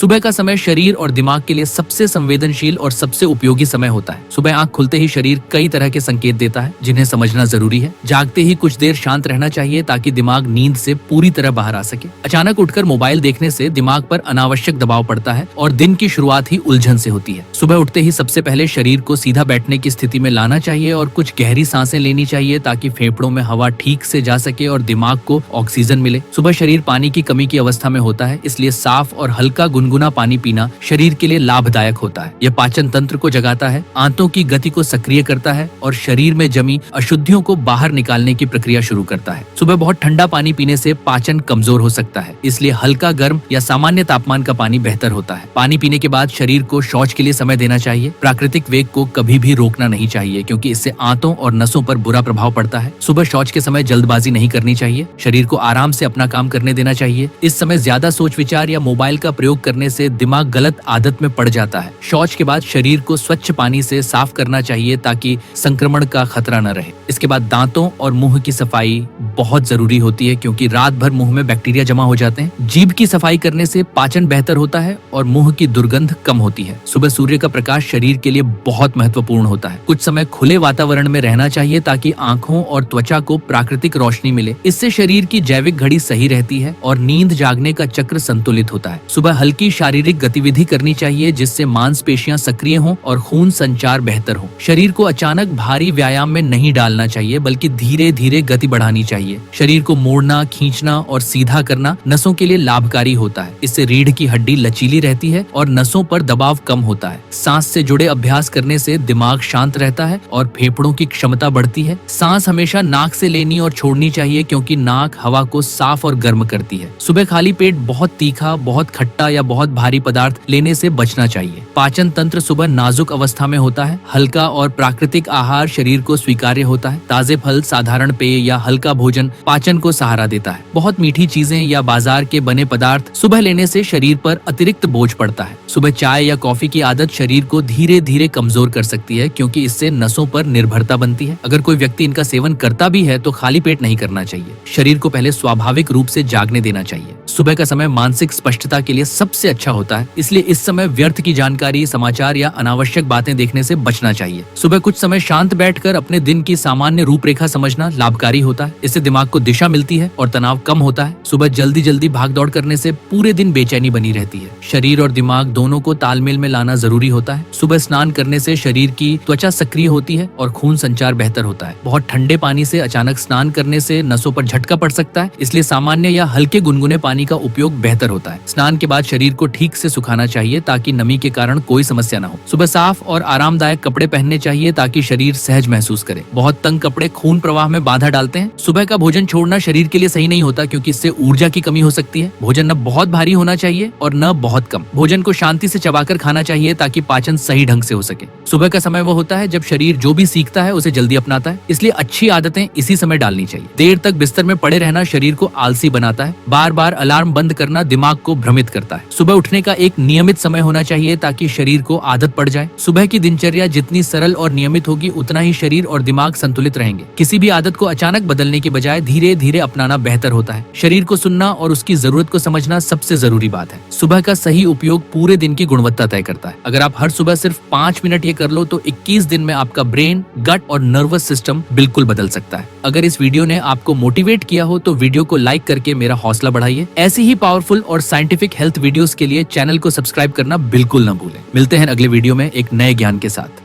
सुबह का समय शरीर और दिमाग के लिए सबसे संवेदनशील और सबसे उपयोगी समय होता है। सुबह आंख खुलते ही शरीर कई तरह के संकेत देता है जिन्हें समझना जरूरी है। जागते ही कुछ देर शांत रहना चाहिए ताकि दिमाग नींद से पूरी तरह बाहर आ सके। अचानक उठकर मोबाइल देखने से दिमाग पर अनावश्यक दबाव पड़ता है और दिन की शुरुआत ही उलझन से होती है। सुबह उठते ही सबसे पहले शरीर को सीधा बैठने की स्थिति में लाना चाहिए और कुछ गहरी सांसें लेनी चाहिए ताकि फेफड़ों में हवा ठीक से जा सके और दिमाग को ऑक्सीजन मिले। सुबह शरीर पानी की कमी की अवस्था में होता है, इसलिए साफ और हल्का गुनगुना पानी पीना शरीर के लिए लाभदायक होता है। यह पाचन तंत्र को जगाता है, आंतों की गति को सक्रिय करता है और शरीर में जमी अशुद्धियों को बाहर निकालने की प्रक्रिया शुरू करता है। सुबह बहुत ठंडा पानी पीने से पाचन कमजोर हो सकता है, इसलिए हल्का गर्म या सामान्य तापमान का पानी बेहतर होता है। पानी पीने के बाद शरीर को शौच के लिए समय देना चाहिए। प्राकृतिक वेग को कभी भी रोकना नहीं चाहिए क्योंकि इससे आंतों और नसों पर बुरा प्रभाव पड़ता है। सुबह शौच के समय जल्दबाजी नहीं करनी चाहिए। शरीर को आराम से अपना काम करने देना चाहिए। इस समय ज्यादा सोच विचार या मोबाइल का प्रयोग करने से दिमाग गलत आदत में पड़ जाता है। शौच के बाद शरीर को स्वच्छ पानी से साफ करना चाहिए ताकि संक्रमण का खतरा न रहे। इसके बाद दांतों और मुंह की सफाई बहुत जरूरी होती है क्योंकि रात भर मुंह में बैक्टीरिया जमा हो जाते हैं। जीभ की सफाई करने से पाचन बेहतर होता है और मुंह की दुर्गंध कम होती है। सुबह सूर्य का प्रकाश शरीर के लिए बहुत महत्वपूर्ण होता है। कुछ समय खुले वातावरण में रहना चाहिए ताकि आंखों और त्वचा को प्राकृतिक रोशनी मिले। इससे शरीर की जैविक घड़ी सही रहती है और नींद जागने का चक्र संतुलित होता है। सुबह हल्की शारीरिक गतिविधि करनी चाहिए जिससे मांसपेशियां सक्रिय हों और खून संचार बेहतर हो। शरीर को अचानक भारी व्यायाम में नहीं डालना चाहिए बल्कि धीरे धीरे गति बढ़ानी चाहिए। शरीर को मोड़ना, खींचना और सीधा करना नसों के लिए लाभकारी होता है। इससे रीढ़ की हड्डी लचीली रहती है और नसों पर दबाव कम होता है। सांस से जुड़े अभ्यास करने से दिमाग शांत रहता है और फेफड़ों की क्षमता बढ़ती है। सांस हमेशा नाक से लेनी और छोड़नी चाहिए क्योंकि नाक हवा को साफ और गर्म करती है। सुबह खाली पेट बहुत तीखा, बहुत खट्टा या बहुत भारी पदार्थ लेने से बचना चाहिए। पाचन तंत्र सुबह नाजुक अवस्था में होता है। हल्का और प्राकृतिक आहार शरीर को स्वीकार्य होता है। ताजे फल, साधारण पेय या हल्का भोजन पाचन को सहारा देता है। बहुत मीठी चीजें या बाजार के बने पदार्थ सुबह लेने से शरीर पर अतिरिक्त बोझ पड़ता है। सुबह चाय या कॉफी की आदत शरीर को धीरे धीरे कमजोर कर सकती है क्योंकि इससे नसों पर निर्भरता बनती है। अगर कोई व्यक्ति इनका सेवन करता भी है तो खाली पेट नहीं करना चाहिए। शरीर को पहले स्वाभाविक रूप से जागने देना चाहिए। सुबह का समय मानसिक स्पष्टता के लिए सबसे अच्छा होता है, इसलिए इस समय व्यर्थ की जानकारी, समाचार या अनावश्यक बातें देखने से बचना चाहिए। सुबह कुछ समय शांत बैठकर अपने दिन की सामान्य रूपरेखा समझना लाभकारी होता है। इससे दिमाग को दिशा मिलती है और तनाव कम होता है। सुबह जल्दी जल्दी भाग दौड़ करने से पूरे दिन बेचैनी बनी रहती है। शरीर और दिमाग दोनों को तालमेल में लाना जरूरी होता है। सुबह स्नान करने से शरीर की त्वचा सक्रिय होती है और खून संचार बेहतर होता है। बहुत ठंडे पानी से अचानक स्नान करने से नसों पर झटका पड़ सकता है, इसलिए सामान्य या हल्के गुनगुने पानी का उपयोग बेहतर होता है। स्नान के बाद शरीर को ठीक से सुखाना चाहिए ताकि नमी के कारण कोई समस्या न हो। सुबह साफ और आरामदायक कपड़े पहनने चाहिए ताकि शरीर सहज महसूस करे। बहुत तंग कपड़े खून प्रवाह में बाधा डालते हैं। सुबह का भोजन छोड़ना शरीर के लिए सही नहीं होता क्योंकि इससे ऊर्जा की कमी हो सकती है। भोजन न बहुत भारी होना चाहिए और न बहुत कम। भोजन को शांति से चबाकर खाना चाहिए ताकि पाचन सही ढंग से हो सके। सुबह का समय वो होता है जब शरीर जो भी सीखता है उसे जल्दी अपनाता है, इसलिए अच्छी आदतें इसी समय डालनी चाहिए। देर तक बिस्तर में पड़े रहना शरीर को आलसी बनाता है। बार बार अलार्म बंद करना दिमाग को भ्रमित करता है। सुबह उठने का एक नियमित समय होना चाहिए ताकि शरीर को आदत पड़ जाए। सुबह की दिनचर्या जितनी सरल और नियमित होगी उतना ही शरीर और दिमाग संतुलित रहेंगे। किसी भी आदत को अचानक बदलने के बजाय धीरे धीरे अपनाना बेहतर होता है। शरीर को सुनना और उसकी जरूरत को समझना सबसे जरूरी बात है। सुबह का सही उपयोग पूरे दिन की गुणवत्ता तय करता है। अगर आप हर सुबह सिर्फ 5 मिनट ये कर लो तो 21 दिन में आपका ब्रेन, गट और नर्वस सिस्टम बिल्कुल बदल सकता है। अगर इस वीडियो ने आपको मोटिवेट किया हो तो वीडियो को लाइक करके मेरा हौसला बढ़ाइए। ऐसी ही पावरफुल और साइंटिफिक हेल्थ वीडियोस के लिए चैनल को सब्सक्राइब करना बिल्कुल न भूलें। मिलते हैं अगले वीडियो में एक नए ज्ञान के साथ।